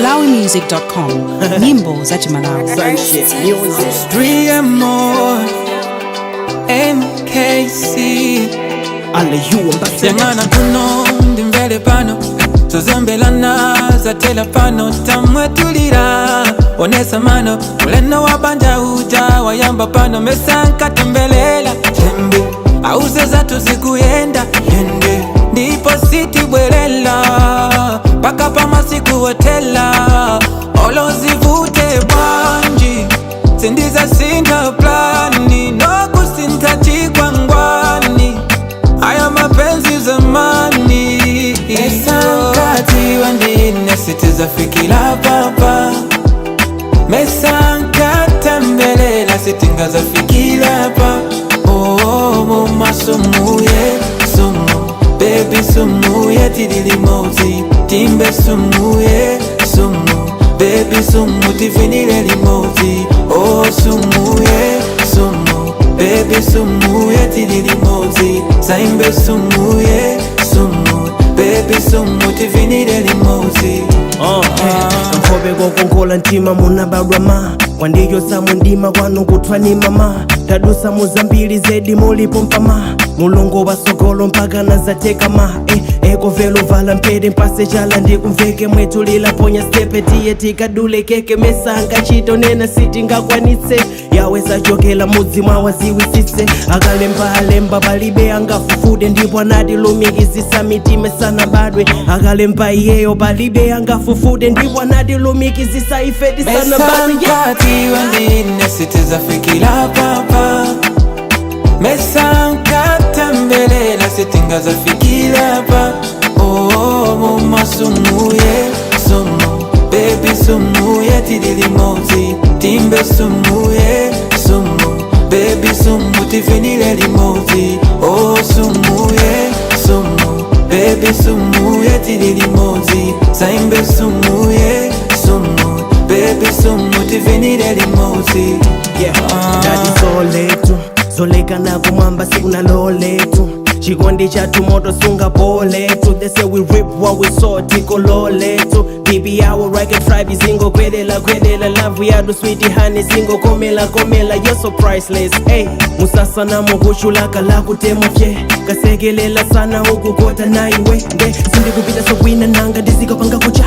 malawimusic.com. Nyimbo za Malawi. Friendship music. 3M MKC Yangana kuno ndimvele pano tuzembelana za tela pano tamwetulira onesa mano muleno wabanja uja wayamba pano mesanka tembelela tembe auze zatu zikuyenda yende ndipo siti bwelela paka pamasiku wetela olozivute bwanji sindiza sinta plani nokusinta chikwangwani aya mapenzi zamani mesankati wandine sitiza fikila papa mesankata mbelela sitingaza fikila pa muma sumuye sumu baby sumuye tidilimozi timbe sumuye sumu baby sumu tifinile limozi sumuye sumu baby sumuye tidilimozi saimbe sumuye sumu baby sumu tifinile limozi mfobe kokonkola ntima munabadwa ma wandiyosa mundima kwanu kutwani mama tadusa muzambili zedi mulipo mpama mulongo wasogolo mpaka nazateka ma ekovelo vala mpede mpase chala ndikumveke mwetulila ponya stepe tiye tikadule keke mesanga chito nena siti ngakwanitse yaweza jokela mudzima waziwisise akalemba palibe angafufude ndipo anadilumikizisa mitime sana badwe akalemba iyeyo palibe angafufude ndipo anadilumikizisa ifedi sana badwe mesankati wandine sitiza fikila papa mesankata mbelela sitingaza fikila pa muma sumuye sumu baby sumuye tidilimozi timbe sumuye sumu baby sumu tifinile limozi sumuye sumu baby sumuye tidilimozi saimbe sumuye sumu baby sumu tifinile limozi dadi soletu solekana kumwamba sikuna loletu chikondi chatu moto sunga poletu they say we rip what we saw tiko loletu baby our ragged tribe zingo kwelela love yadu sweetie honey zingo komela you're so priceless musasa na mukuchulaka la kutemofye kasekelela sana ukukota na iwe sindikupita sowina nanga ndizikapanga kucha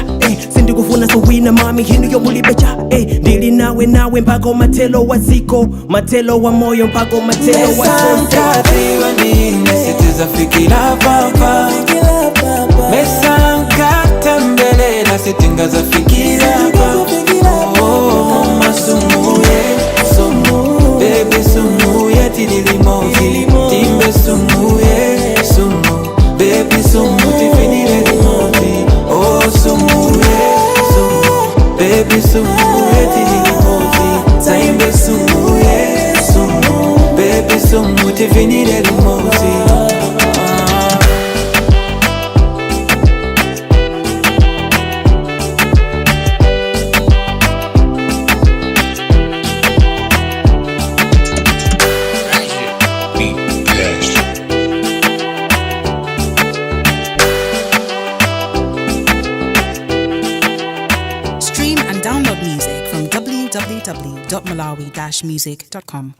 sindikufuna sowina mami hinu yomulibecha ndili nawe mpaka umatelo wa ziko matelo wa moyo mpaka umatelo wa sitiza fikila papa mesankata mbelela sitingaza fikila pa muma sumuye sumu baby sumuye tidilimozi timbe sumuye sumu baby sumu tifinile limozi sumuye sumu baby sumuye tidilimozi saimbe sumuye sumu baby sumu tifinile limozi Stream and download music from www.malawi-music.com.